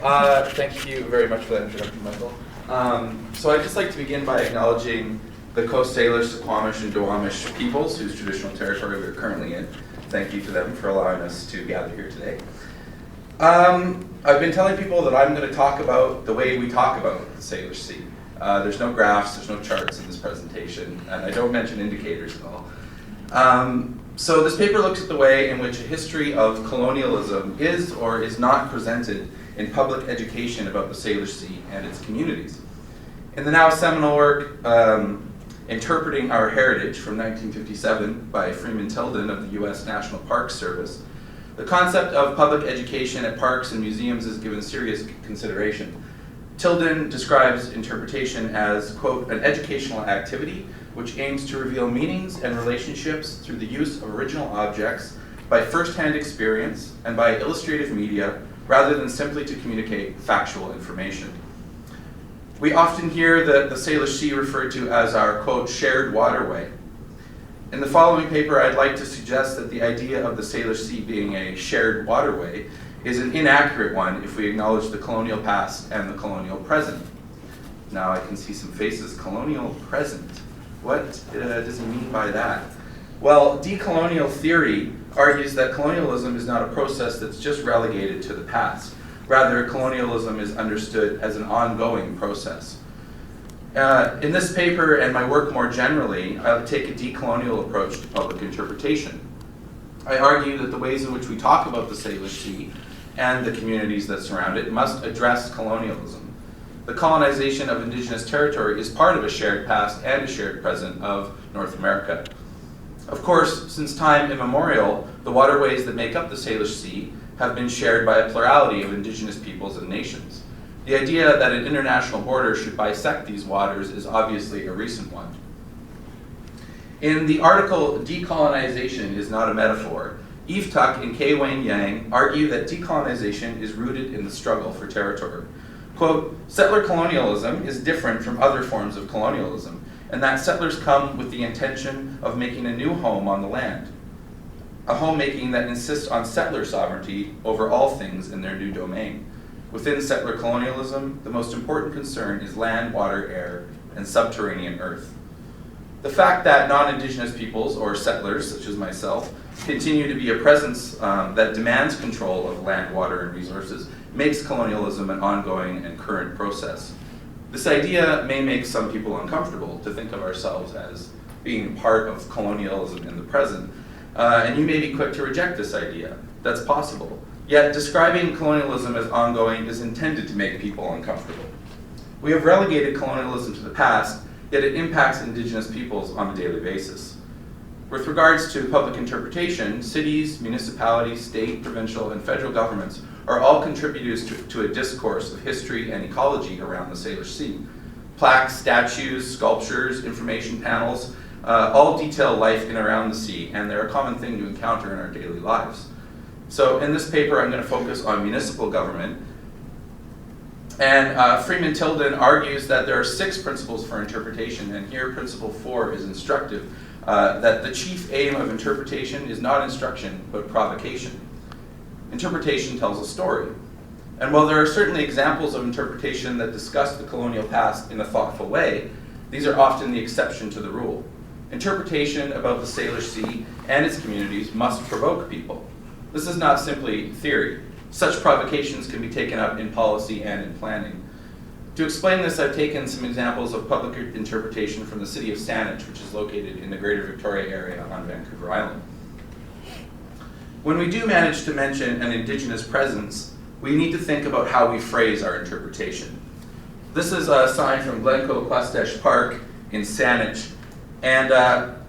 Thank you very much for that introduction, Michael. So I'd just like to begin by acknowledging the Coast Salish, Suquamish, and Duwamish peoples whose traditional territory we're currently in. Thank you to them for allowing us to gather here today. I've been telling people that I'm going to talk about the way we talk about the Salish Sea. There's no graphs, there's no charts in this presentation, and I don't mention indicators at all. So this paper looks at the way in which a history of colonialism is or is not presented in public education about the Salish Sea and its communities. In the now seminal work, Interpreting Our Heritage from 1957 by Freeman Tilden of the U.S. National Park Service, the concept of public education at parks and museums is given serious consideration. Tilden describes interpretation as, quote, an educational activity which aims to reveal meanings and relationships through the use of original objects by first-hand experience and by illustrative media rather than simply to communicate factual information. We often hear the Salish Sea referred to as our, quote, shared waterway. In the following paper, I'd like to suggest that the idea of the Salish Sea being a shared waterway is an inaccurate one if we acknowledge the colonial past and the colonial present. Now I can see some faces. Colonial present. What does he mean by that? Well, decolonial theory argues that colonialism is not a process that's just relegated to the past. Rather, colonialism is understood as an ongoing process. In this paper and my work more generally, I take a decolonial approach to public interpretation. I argue that the ways in which we talk about the Salish Sea and the communities that surround it must address colonialism. The colonization of indigenous territory is part of a shared past and a shared present of North America. Of course, since time immemorial, the waterways that make up the Salish Sea have been shared by a plurality of indigenous peoples and nations. The idea that an international border should bisect these waters is obviously a recent one. In the article, Decolonization is Not a Metaphor, Eve Tuck and K. Wayne Yang argue that decolonization is rooted in the struggle for territory. Quote, settler colonialism is different from other forms of colonialism, and that settlers come with the intention of making a new home on the land, a homemaking that insists on settler sovereignty over all things in their new domain. Within settler colonialism, the most important concern is land, water, air, and subterranean earth. The fact that non-indigenous peoples, or settlers such as myself, continue to be a presence that demands control of land, water, and resources makes colonialism an ongoing and current process. This idea may make some people uncomfortable to think of ourselves as being part of colonialism in the present, and you may be quick to reject this idea. That's possible. Yet describing colonialism as ongoing is intended to make people uncomfortable. We have relegated colonialism to the past, yet it impacts indigenous peoples on a daily basis. With regards to public interpretation, cities, municipalities, state, provincial, and federal governments are all contributors to a discourse of history and ecology around the Salish Sea. Plaques, statues, sculptures, information panels, all detail life in and around the sea, and they're a common thing to encounter in our daily lives. So in this paper, I'm going to focus on municipal government. And Freeman Tilden argues that there are 6 principles for interpretation, and here principle 4 is instructive, that the chief aim of interpretation is not instruction, but provocation. Interpretation tells a story. And while there are certainly examples of interpretation that discuss the colonial past in a thoughtful way, these are often the exception to the rule. Interpretation about the Salish Sea and its communities must provoke people. This is not simply theory. Such provocations can be taken up in policy and in planning. To explain this, I've taken some examples of public interpretation from the city of Salish, which is located in the Greater Victoria area on Vancouver Island. When we do manage to mention an Indigenous presence, we need to think about how we phrase our interpretation. This is a sign from Glencoe Clustesh Park in Salish, and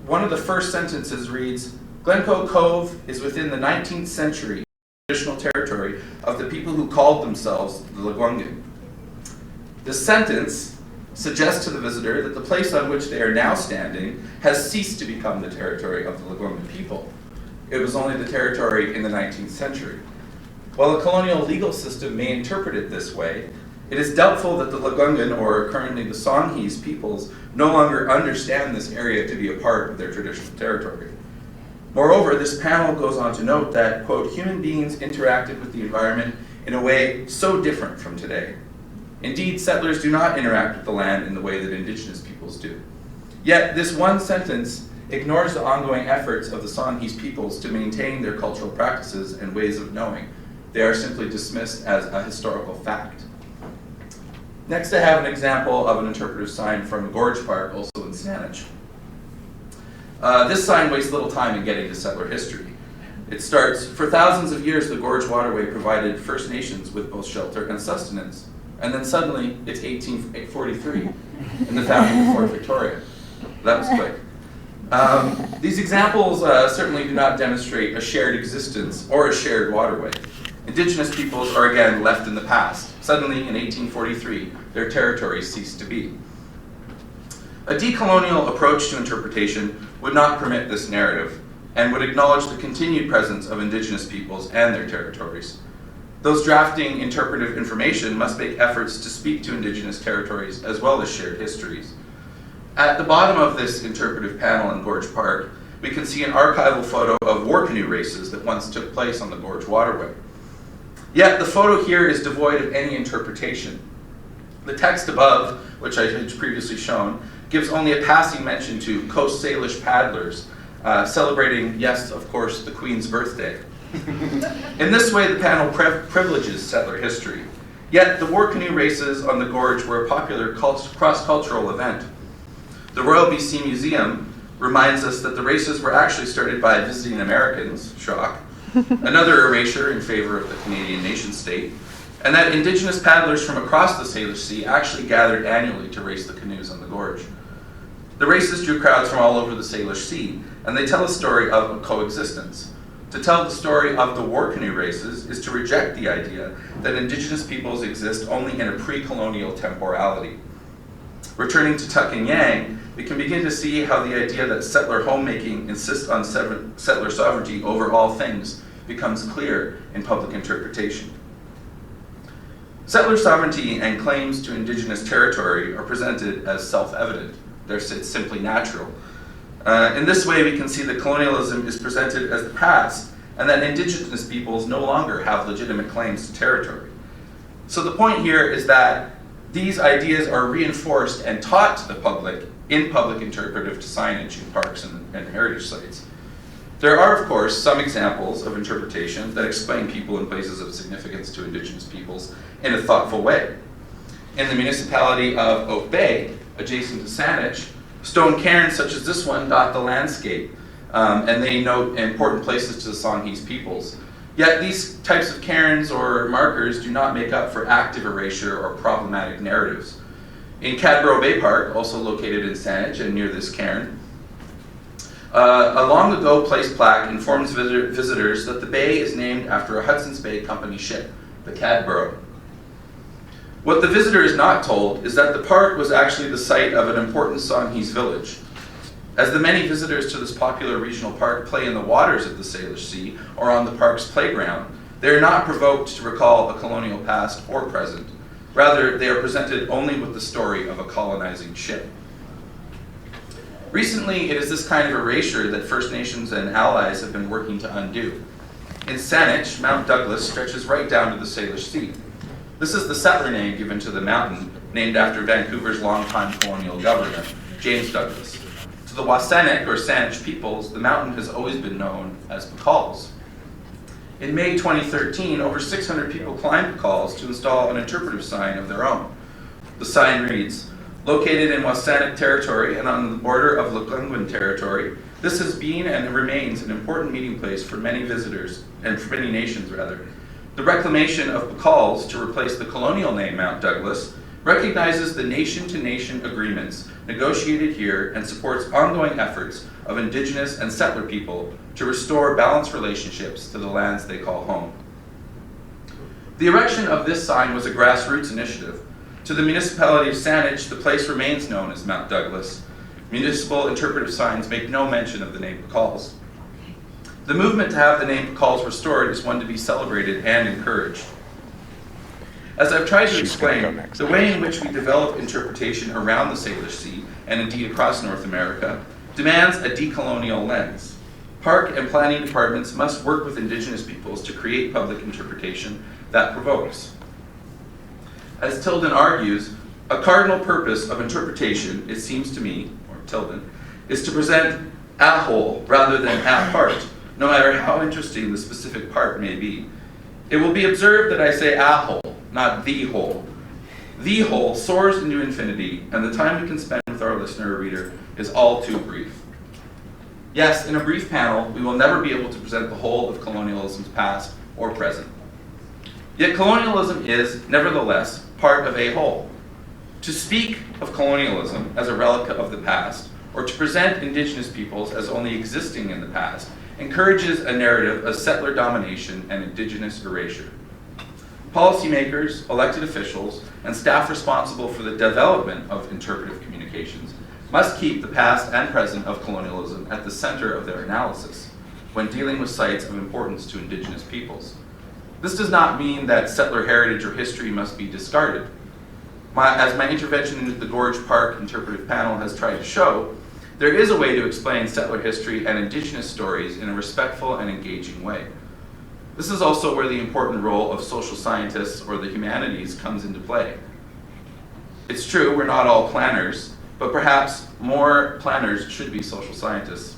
one of the first sentences reads, Glencoe Cove is within the 19th century traditional territory of the people who called themselves the Lekwungen. This sentence suggests to the visitor that the place on which they are now standing has ceased to become the territory of the Lekwungen people. It was only the territory in the 19th century. While the colonial legal system may interpret it this way, it is doubtful that the Lekwungen, or currently the Songhees peoples, no longer understand this area to be a part of their traditional territory. Moreover, this panel goes on to note that, quote, human beings interacted with the environment in a way so different from today. Indeed, settlers do not interact with the land in the way that indigenous peoples do. Yet, this one sentence ignores the ongoing efforts of the Songhees peoples to maintain their cultural practices and ways of knowing. They are simply dismissed as a historical fact. Next, I have an example of an interpretive sign from Gorge Park, also in Saanich. This sign wastes little time in getting to settler history. It starts, "For thousands of years, the Gorge Waterway provided First Nations with both shelter and sustenance." And then suddenly, it's 1843, and the founding of Fort Victoria. That was quick. These examples certainly do not demonstrate a shared existence or a shared waterway. Indigenous peoples are again left in the past. Suddenly, in 1843, their territories ceased to be. A decolonial approach to interpretation would not permit this narrative, and would acknowledge the continued presence of indigenous peoples and their territories. Those drafting interpretive information must make efforts to speak to indigenous territories as well as shared histories. At the bottom of this interpretive panel in Gorge Park, we can see an archival photo of war canoe races that once took place on the Gorge Waterway. Yet the photo here is devoid of any interpretation. The text above, which I had previously shown, gives only a passing mention to Coast Salish paddlers, celebrating, yes, of course, the Queen's birthday. In this way, the panel privileges settler history. Yet the war canoe races on the gorge were a popular cross-cultural event. The Royal BC Museum reminds us that the races were actually started by visiting Americans, shock, another erasure in favor of the Canadian nation-state, and that indigenous paddlers from across the Salish Sea actually gathered annually to race the canoes on the gorge. The races drew crowds from all over the Salish Sea, and they tell a story of coexistence. To tell the story of the war canoe races is to reject the idea that indigenous peoples exist only in a pre-colonial temporality. Returning to Tuck and Yang, we can begin to see how the idea that settler homemaking insists on settler sovereignty over all things becomes clear in public interpretation. Settler sovereignty and claims to indigenous territory are presented as self-evident. It's simply natural. In this way, we can see that colonialism is presented as the past, and that indigenous peoples no longer have legitimate claims to territory. So the point here is that these ideas are reinforced and taught to the public in public interpretive signage in parks and heritage sites. There are, of course, some examples of interpretation that explain people and places of significance to indigenous peoples in a thoughtful way. In the municipality of Oak Bay, adjacent to Saanich, stone cairns such as this one dot the landscape, and they note important places to the Songhees peoples. Yet these types of cairns or markers do not make up for active erasure or problematic narratives. In Cadborough Bay Park, also located in Saanich and near this cairn, a long ago placed plaque informs visitors that the bay is named after a Hudson's Bay Company ship, the Cadborough. What the visitor is not told is that the park was actually the site of an important Songhees village. As the many visitors to this popular regional park play in the waters of the Salish Sea or on the park's playground, they are not provoked to recall a colonial past or present. Rather, they are presented only with the story of a colonizing ship. Recently, it is this kind of erasure that First Nations and allies have been working to undo. In Saanich, Mount Douglas stretches right down to the Salish Sea. This is the settler name given to the mountain, named after Vancouver's longtime colonial governor, James Douglas. To the Wasanic or Saanich peoples, the mountain has always been known as PKOLS. In May 2013, over 600 people climbed PKOLS to install an interpretive sign of their own. The sign reads, "Located in Wasanic territory and on the border of Lekwungen territory, this has been and remains an important meeting place for many visitors, and for many nations rather. The reclamation of PKOLS to replace the colonial name Mount Douglas recognizes the nation-to-nation agreements negotiated here and supports ongoing efforts of Indigenous and settler people to restore balanced relationships to the lands they call home." The erection of this sign was a grassroots initiative. To the municipality of Saanich, the place remains known as Mount Douglas. Municipal interpretive signs make no mention of the name PKOLS. The movement to have the name PKOLS restored is one to be celebrated and encouraged. As I've tried to explain, the way in which we develop interpretation around the Salish Sea, and indeed across North America, demands a decolonial lens. Park and planning departments must work with Indigenous peoples to create public interpretation that provokes. As Tilden argues, a cardinal purpose of interpretation, it seems to me, or Tilden, is to present a whole rather than a part, no matter how interesting the specific part may be. It will be observed that I say a whole, not the whole. The whole soars into infinity, and the time we can spend with our listener or reader is all too brief. Yes, in a brief panel, we will never be able to present the whole of colonialism's past or present. Yet colonialism is, nevertheless, part of a whole. To speak of colonialism as a relic of the past, or to present Indigenous peoples as only existing in the past, encourages a narrative of settler domination and Indigenous erasure. Policymakers, elected officials, and staff responsible for the development of interpretive communications must keep the past and present of colonialism at the center of their analysis when dealing with sites of importance to Indigenous peoples. This does not mean that settler heritage or history must be discarded. As my intervention into the Gorge Park interpretive panel has tried to show, there is a way to explain settler history and Indigenous stories in a respectful and engaging way. This is also where the important role of social scientists or the humanities comes into play. It's true, we're not all planners, but perhaps more planners should be social scientists.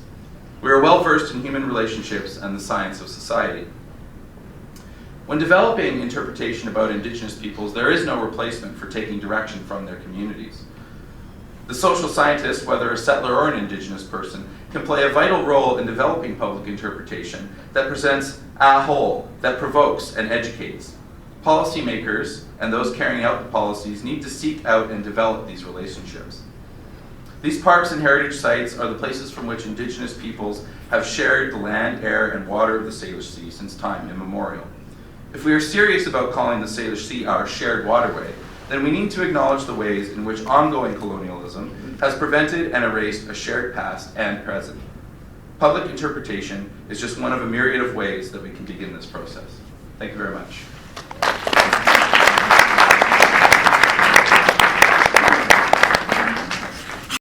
We are well versed in human relationships and the science of society. When developing interpretation about Indigenous peoples, there is no replacement for taking direction from their communities. The social scientist, whether a settler or an Indigenous person, can play a vital role in developing public interpretation that presents a whole, that provokes and educates. Policymakers and those carrying out the policies need to seek out and develop these relationships. These parks and heritage sites are the places from which Indigenous peoples have shared the land, air, and water of the Salish Sea since time immemorial. If we are serious about calling the Salish Sea our shared waterway, then we need to acknowledge the ways in which ongoing colonialism has prevented and erased a shared past and present. Public interpretation is just one of a myriad of ways that we can begin this process. Thank you very much.